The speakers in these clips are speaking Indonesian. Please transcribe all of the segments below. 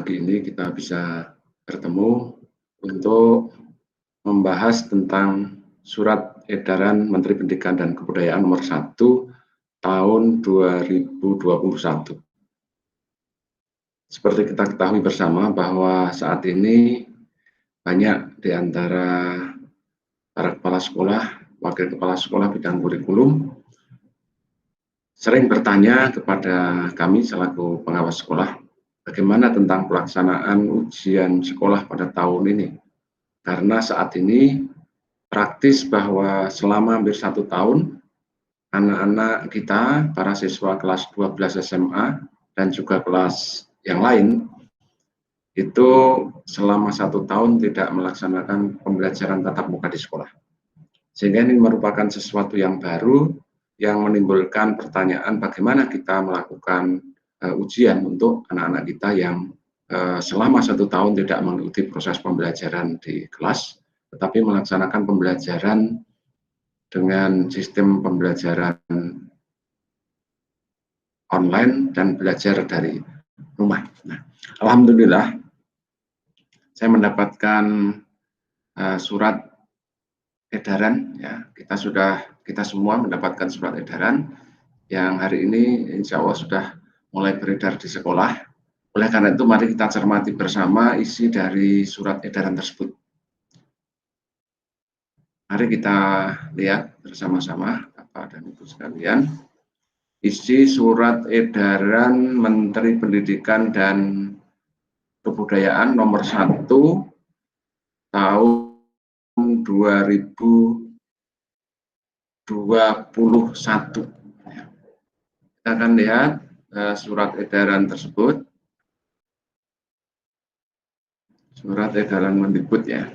pagi ini kita bisa bertemu untuk membahas tentang Surat Edaran Menteri Pendidikan dan Kebudayaan Nomor 1 Tahun 2021. Seperti kita ketahui bersama bahwa saat ini banyak di antara para kepala sekolah, wakil kepala sekolah bidang kurikulum sering bertanya kepada kami selaku pengawas sekolah, bagaimana tentang pelaksanaan ujian sekolah pada tahun ini. Karena saat ini praktis bahwa selama hampir 1 tahun, anak-anak kita, para siswa kelas 12 SMA, dan juga kelas yang lain, itu selama 1 tahun tidak melaksanakan pembelajaran tatap muka di sekolah. Sehingga ini merupakan sesuatu yang baru, yang menimbulkan pertanyaan bagaimana kita melakukan ujian untuk anak-anak kita yang selama 1 tahun tidak mengikuti proses pembelajaran di kelas, tetapi melaksanakan pembelajaran dengan sistem pembelajaran online dan belajar dari rumah. Nah, alhamdulillah saya mendapatkan surat edaran, ya, kita semua mendapatkan surat edaran yang hari ini insya Allah sudah mulai beredar di sekolah. Oleh karena itu mari kita cermati bersama isi dari surat edaran tersebut. Mari kita lihat bersama-sama Bapak dan Ibu sekalian isi surat edaran Menteri Pendidikan dan Kebudayaan Nomor 1 Tahun 2021. Kita akan lihat surat edaran tersebut. Surat edaran Mendikbud, ya.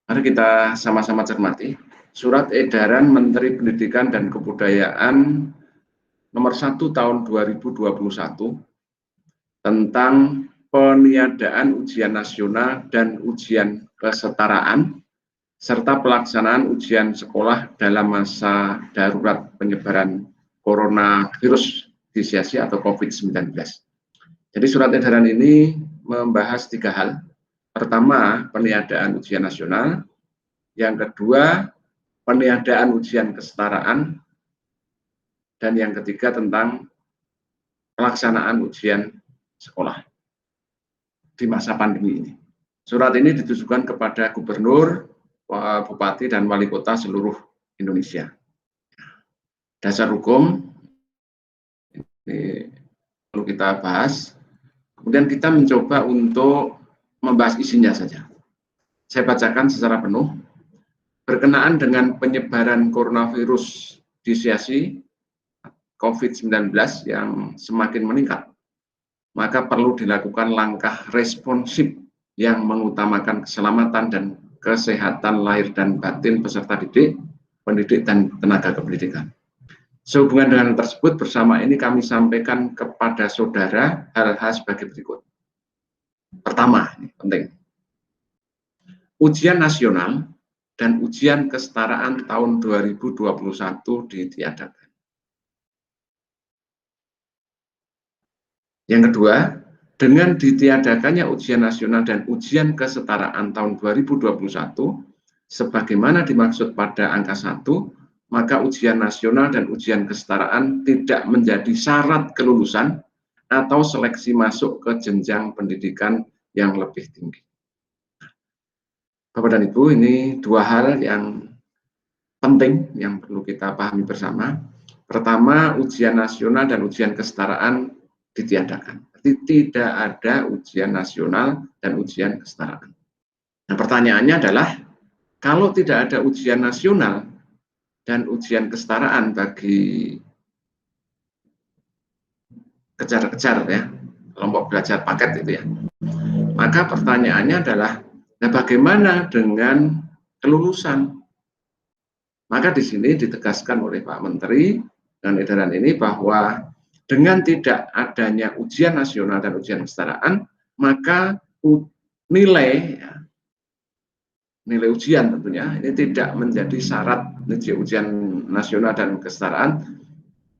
Mari kita sama-sama cermati. Surat edaran Menteri Pendidikan dan Kebudayaan Nomor 1 Tahun 2021 tentang peniadaan ujian nasional dan ujian kesetaraan serta pelaksanaan ujian sekolah dalam masa darurat penyebaran coronavirus disease atau COVID-19. Jadi surat edaran ini membahas 3 hal. Pertama, peniadaan ujian nasional. Yang kedua, peniadaan ujian kesetaraan. Dan yang ketiga tentang pelaksanaan ujian sekolah di masa pandemi ini. Surat ini ditujukan kepada gubernur, bupati, dan wali kota seluruh Indonesia. Dasar hukum ini perlu kita bahas. Kemudian kita mencoba untuk membahas isinya saja. Saya bacakan secara penuh. Berkenaan dengan penyebaran coronavirus disease COVID-19 yang semakin meningkat, maka perlu dilakukan langkah responsif yang mengutamakan keselamatan dan kesehatan lahir dan batin peserta didik, pendidik, dan tenaga kependidikan. Sehubungan dengan tersebut, bersama ini kami sampaikan kepada saudara hal-hal sebagai berikut. Pertama, ini penting. Ujian nasional dan ujian kesetaraan tahun 2021 ditiadakan. Yang kedua, dengan ditiadakannya ujian nasional dan ujian kesetaraan tahun 2021, sebagaimana dimaksud pada angka 1, maka ujian nasional dan ujian kesetaraan tidak menjadi syarat kelulusan atau seleksi masuk ke jenjang pendidikan yang lebih tinggi. Bapak dan Ibu, ini 2 hal yang penting yang perlu kita pahami bersama. Pertama, ujian nasional dan ujian kesetaraan ditiadakan. Jadi tidak ada ujian nasional dan ujian kesetaraan. Nah, pertanyaannya adalah, kalau tidak ada ujian nasional dan ujian kesetaraan bagi kejar-kejar, ya, kelompok belajar paket itu, ya, maka pertanyaannya adalah, nah, bagaimana dengan kelulusan? Maka di sini ditegaskan oleh Pak Menteri dan edaran ini bahwa dengan tidak adanya ujian nasional dan ujian kesetaraan, maka nilai ujian tentunya ini tidak menjadi syarat ujian nasional dan kesetaraan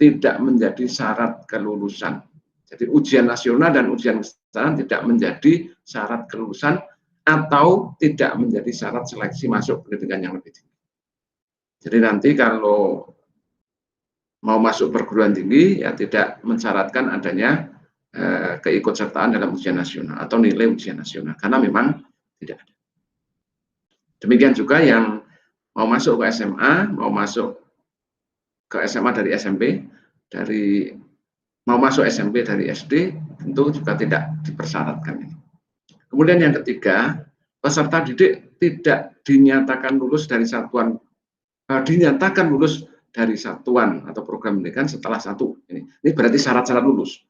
tidak menjadi syarat kelulusan. Jadi ujian nasional dan ujian kesetaraan tidak menjadi syarat kelulusan atau tidak menjadi syarat seleksi masuk pendidikan yang lebih tinggi. Jadi nanti kalau mau masuk perguruan tinggi ya tidak mensyaratkan adanya keikutsertaan dalam ujian nasional atau nilai ujian nasional karena memang tidak ada. Demikian juga yang mau masuk ke SMA, mau masuk ke SMA dari SMP, mau masuk SMP dari SD, tentu juga tidak dipersyaratkan. Kemudian yang ketiga, peserta didik tidak dinyatakan lulus dari satuan, dinyatakan lulus dari satuan atau program pendidikan setelah satu. Ini berarti syarat-syarat lulus.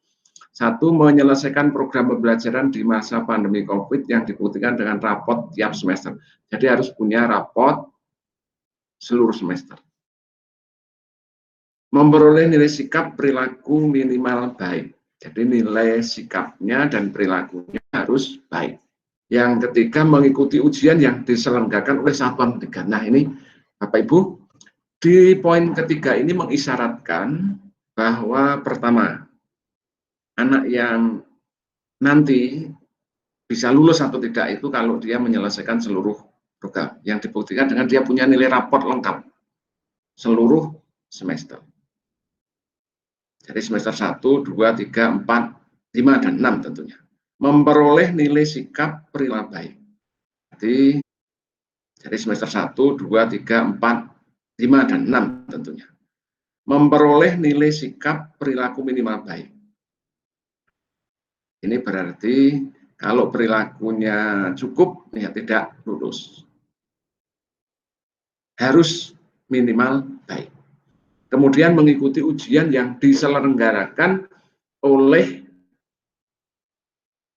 Satu, menyelesaikan program pembelajaran di masa pandemi COVID yang dibuktikan dengan rapot tiap semester. Jadi harus punya rapot seluruh semester. Memperoleh nilai sikap perilaku minimal baik. Jadi nilai sikapnya dan perilakunya harus baik. Yang ketiga, mengikuti ujian yang diselenggarakan oleh satuan pendidikan. Nah ini Bapak Ibu, di poin ketiga ini mengisyaratkan bahwa pertama, anak yang nanti bisa lulus atau tidak itu kalau dia menyelesaikan seluruh program yang dibuktikan dengan dia punya nilai raport lengkap seluruh semester. Jadi semester 1, 2, 3, 4, 5, dan 6 tentunya. Memperoleh nilai sikap perilaku baik. Jadi semester 1, 2, 3, 4, 5, dan 6 tentunya. Memperoleh nilai sikap perilaku minimal baik. Ini berarti kalau perilakunya cukup, ya tidak lulus. Harus minimal baik. Kemudian mengikuti ujian yang diselenggarakan oleh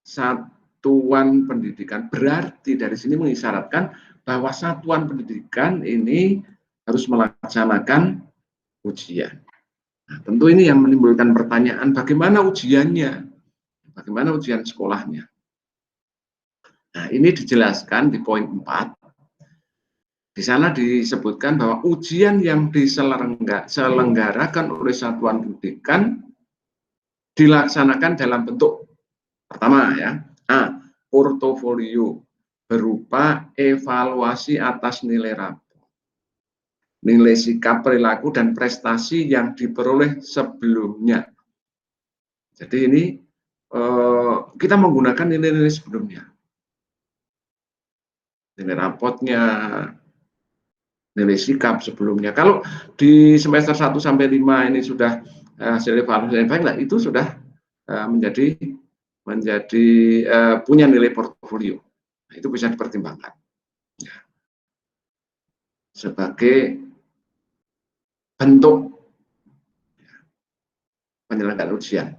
satuan pendidikan. Berarti dari sini mengisyaratkan bahwa satuan pendidikan ini harus melaksanakan ujian. Nah, tentu ini yang menimbulkan pertanyaan, bagaimana ujiannya? Bagaimana ujian sekolahnya? Nah, ini dijelaskan di poin 4. Di sana disebutkan bahwa ujian yang diselenggarakan oleh satuan pendidikan dilaksanakan dalam bentuk pertama ya, A, portofolio berupa evaluasi atas nilai rapor, nilai sikap perilaku dan prestasi yang diperoleh sebelumnya. Jadi ini kita menggunakan nilai-nilai sebelumnya, nilai rapotnya, nilai sikap sebelumnya. Kalau di semester 1 sampai 5 ini sudah hasil evaluasi yang baik, lah itu sudah menjadi punya nilai portofolio. Nah, itu bisa dipertimbangkan ya, sebagai bentuk penyelenggaraan ujian.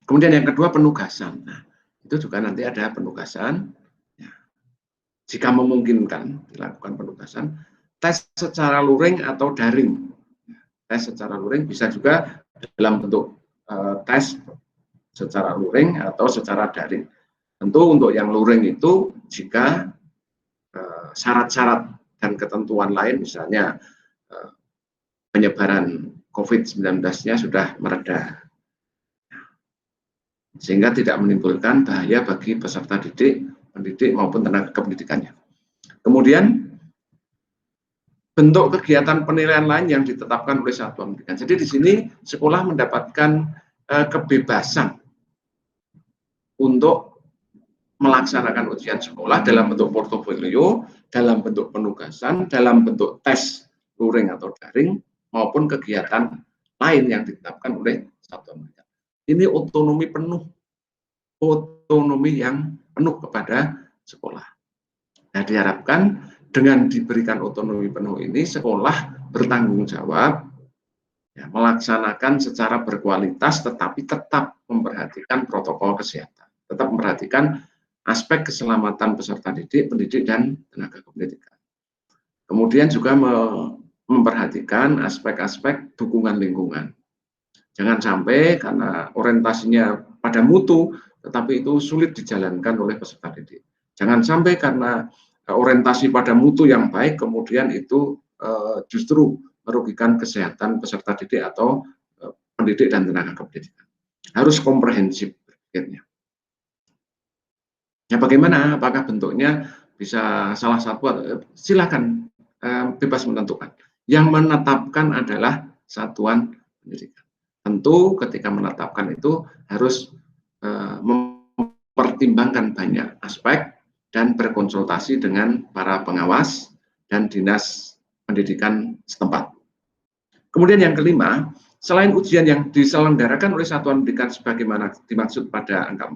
Kemudian yang kedua, penugasan. Nah, itu juga nanti ada penugasan. Ya. Jika memungkinkan dilakukan penugasan, tes secara luring atau daring. Tes secara luring bisa juga dalam bentuk tes secara luring atau secara daring. Tentu untuk yang luring itu jika syarat-syarat dan ketentuan lain, misalnya penyebaran COVID-19-nya sudah mereda, sehingga tidak menimbulkan bahaya bagi peserta didik, pendidik maupun tenaga kependidikannya. Kemudian bentuk kegiatan penilaian lain yang ditetapkan oleh satuan pendidikan. Jadi di sini sekolah mendapatkan kebebasan untuk melaksanakan ujian sekolah dalam bentuk portofolio, dalam bentuk penugasan, dalam bentuk tes luring atau daring, maupun kegiatan lain yang ditetapkan oleh satuan pendidikan. Ini otonomi penuh, otonomi yang penuh kepada sekolah. Nah, diharapkan dengan diberikan otonomi penuh ini, sekolah bertanggung jawab ya, melaksanakan secara berkualitas, tetapi tetap memperhatikan protokol kesehatan, tetap memperhatikan aspek keselamatan peserta didik, pendidik, dan tenaga kependidikan. Kemudian juga memperhatikan aspek-aspek dukungan lingkungan. Jangan sampai karena orientasinya pada mutu, tetapi itu sulit dijalankan oleh peserta didik. Jangan sampai karena orientasi pada mutu yang baik, kemudian itu justru merugikan kesehatan peserta didik atau pendidik dan tenaga kependidikan. Harus komprehensif berpikirnya. Ya bagaimana? Apakah bentuknya bisa salah satu? Silakan, bebas menentukan. Yang menetapkan adalah satuan pendidikan. Tentu ketika menetapkan itu harus mempertimbangkan banyak aspek dan berkonsultasi dengan para pengawas dan dinas pendidikan setempat. Kemudian yang kelima, selain ujian yang diselenggarakan oleh satuan pendidikan sebagaimana dimaksud pada angka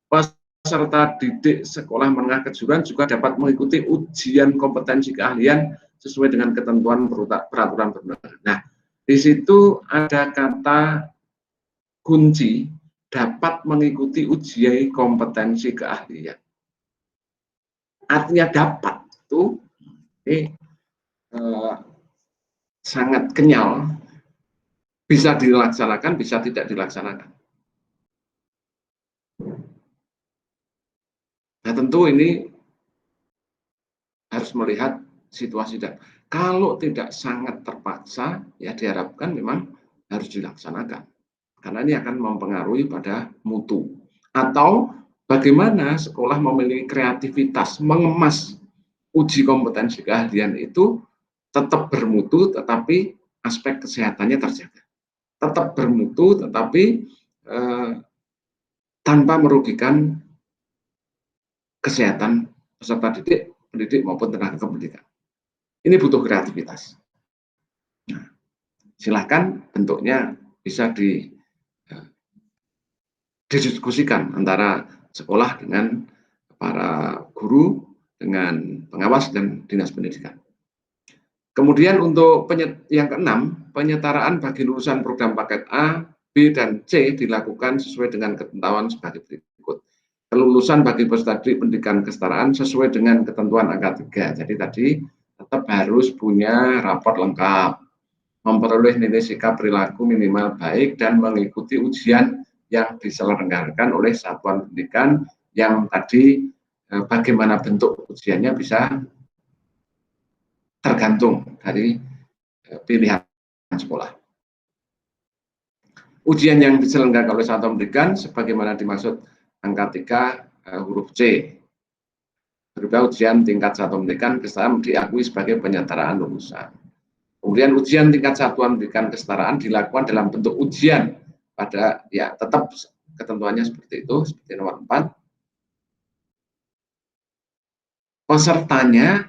4, peserta didik sekolah menengah kejuruan juga dapat mengikuti ujian kompetensi keahlian sesuai dengan ketentuan peraturan perundang-undangan. Nah, di situ ada kata kunci, dapat mengikuti ujian kompetensi keahlian. Artinya dapat itu sangat kenyal, bisa dilaksanakan, bisa tidak dilaksanakan. Nah, tentu ini harus melihat situasi dan kalau tidak sangat terpaksa, ya diharapkan memang harus dilaksanakan. Karena ini akan mempengaruhi pada mutu. Atau bagaimana sekolah memiliki kreativitas mengemas uji kompetensi keahlian itu tetap bermutu, tetapi aspek kesehatannya terjaga. Tetap bermutu, tetapi tanpa merugikan kesehatan peserta didik, pendidik maupun tenaga kependidikan. Ini butuh kreativitas. Nah, silahkan bentuknya bisa didiskusikan antara sekolah dengan para guru, dengan pengawas dan dinas pendidikan. Kemudian untuk yang keenam, penyetaraan bagi lulusan program paket A, B, dan C dilakukan sesuai dengan ketentuan sebagai berikut. Kelulusan bagi peserta didik pendidikan kesetaraan sesuai dengan ketentuan angka 3. Jadi tadi tetap harus punya raport lengkap, memperoleh nilai sikap perilaku minimal baik, dan mengikuti ujian yang diselenggarakan oleh satuan pendidikan yang tadi bagaimana bentuk ujiannya bisa tergantung dari pilihan sekolah. Ujian yang diselenggarakan oleh satuan pendidikan sebagaimana dimaksud angka 3 huruf C berupa ujian tingkat satuan pendidikan kesetaraan diakui sebagai penyetaraan lulusan. Kemudian ujian tingkat satuan pendidikan kesetaraan dilakukan dalam bentuk ujian pada ya tetap ketentuannya seperti itu, seperti nomor 4. Pesertanya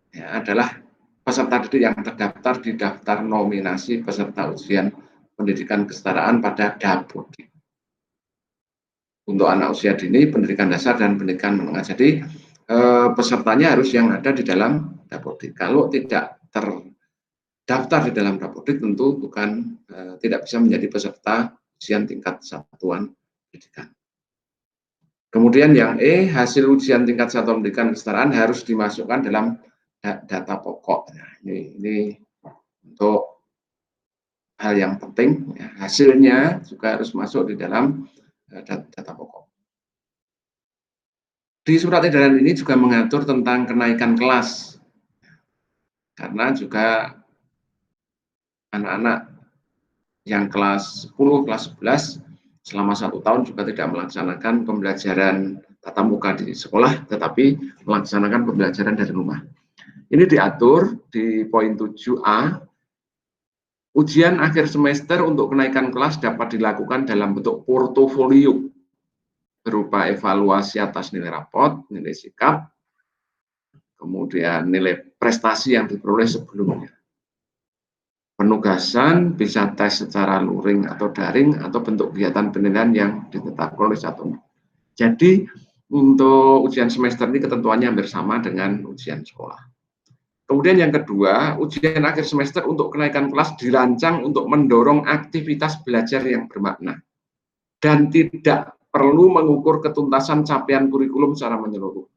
ya, adalah peserta didik yang terdaftar di daftar nominasi peserta ujian pendidikan kesetaraan pada Dapodik. Untuk anak usia dini, pendidikan dasar dan pendidikan menengah. Jadi pesertanya harus yang ada di dalam Dapodik. Kalau tidak terdaftar di dalam Dapodik, tentu tidak bisa menjadi peserta ujian tingkat satuan pendidikan. Kemudian yang E, hasil ujian tingkat satuan pendidikan kesetaraan harus dimasukkan dalam data pokok. Nah, ini untuk hal yang penting, ya, hasilnya juga harus masuk di dalam data pokok. Di surat edaran ini juga mengatur tentang kenaikan kelas, karena juga anak-anak yang kelas 10, kelas 11 selama 1 tahun juga tidak melaksanakan pembelajaran tatap muka di sekolah, tetapi melaksanakan pembelajaran dari rumah. Ini diatur di poin 7A. Ujian akhir semester untuk kenaikan kelas dapat dilakukan dalam bentuk portofolio berupa evaluasi atas nilai rapot, nilai sikap, kemudian nilai prestasi yang diperoleh sebelumnya. Penugasan bisa tes secara luring atau daring atau bentuk kegiatan penilaian yang ditetapkan oleh satu. Jadi untuk ujian semester ini ketentuannya hampir sama dengan ujian sekolah. Kemudian yang kedua, ujian akhir semester untuk kenaikan kelas dirancang untuk mendorong aktivitas belajar yang bermakna dan tidak perlu mengukur ketuntasan capaian kurikulum secara menyeluruh.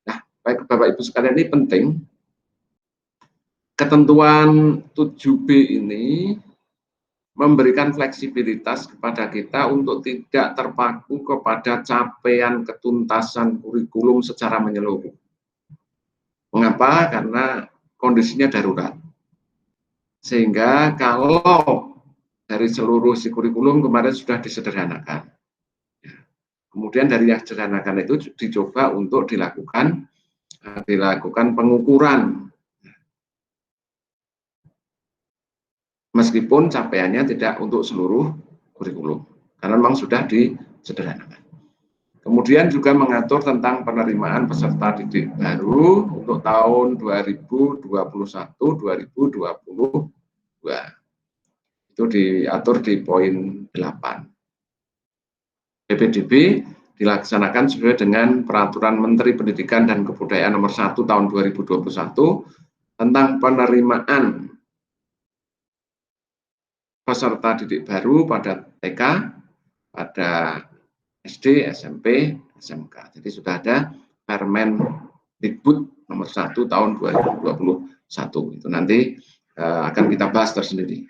Nah, baik Bapak Ibu sekalian, ini penting. Ketentuan 7B ini memberikan fleksibilitas kepada kita untuk tidak terpaku kepada capaian ketuntasan kurikulum secara menyeluruh. Mengapa? Karena kondisinya darurat. Sehingga kalau dari seluruh si kurikulum kemarin sudah disederhanakan. Kemudian dari yang sederhanakan itu dicoba untuk dilakukan pengukuran. Meskipun capaiannya tidak untuk seluruh kurikulum, karena memang sudah disederhanakan. Kemudian juga mengatur tentang penerimaan peserta didik baru untuk tahun 2021-2022. Itu diatur di poin 8. PPDB dilaksanakan sesuai dengan Peraturan Menteri Pendidikan dan Kebudayaan Nomor 1 Tahun 2021 tentang penerimaan peserta didik baru pada TK, pada SD, SMP, SMK. Jadi sudah ada Permendikbud Nomor 1 Tahun 2021. Itu nanti akan kita bahas tersendiri.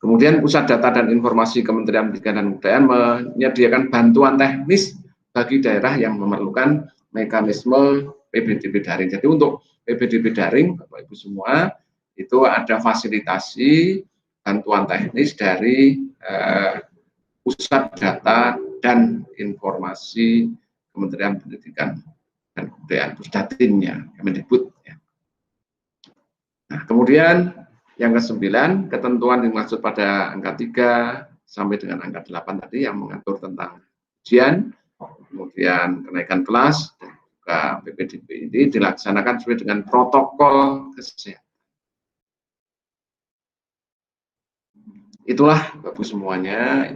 Kemudian Pusat Data dan Informasi Kementerian Pendidikan dan Kebudayaan menyediakan bantuan teknis bagi daerah yang memerlukan mekanisme PPDB daring. Jadi untuk PPDB daring, Bapak Ibu semua, itu ada fasilitasi bantuan teknis dari Pusat Data dan Informasi Kementerian Pendidikan dan Kebudayaan, Pusdatinnya, Kemendikbud. Nah, kemudian yang ke-9, ketentuan yang dimaksud pada angka 3 sampai dengan angka 8 tadi yang mengatur tentang ujian, kemudian kenaikan kelas, dan juga PPDB ini dilaksanakan sesuai dengan protokol kesehatan. Itulah Bapak semuanya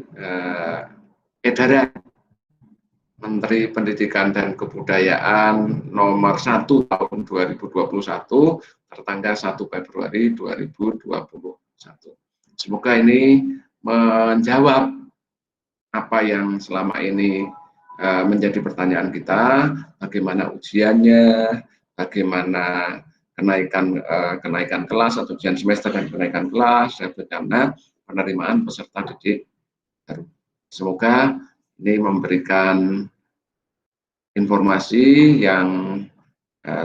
edaran Menteri Pendidikan dan Kebudayaan Nomor 1 Tahun 2021 tertanggal 1 Februari 2021. Semoga ini menjawab apa yang selama ini menjadi pertanyaan kita, bagaimana ujiannya, bagaimana kenaikan kelas atau ujian semester dan kenaikan kelas, dan bagaimana penerimaan peserta didik baru. Semoga ini memberikan informasi yang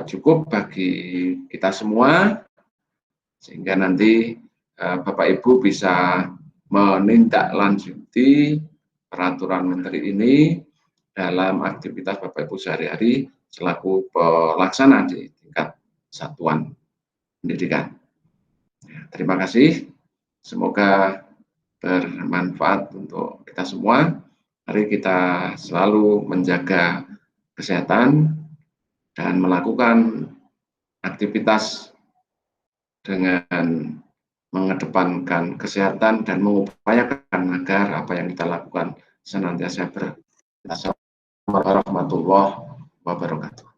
cukup bagi kita semua, sehingga nanti Bapak Ibu bisa menindaklanjuti peraturan menteri ini dalam aktivitas Bapak Ibu sehari-hari selaku pelaksana di tingkat satuan pendidikan. Terima kasih. Semoga bermanfaat untuk kita semua. Mari kita selalu menjaga kesehatan dan melakukan aktivitas dengan mengedepankan kesehatan dan mengupayakan agar apa yang kita lakukan senantiasa Assalamualaikum warahmatullahi wabarakatuh.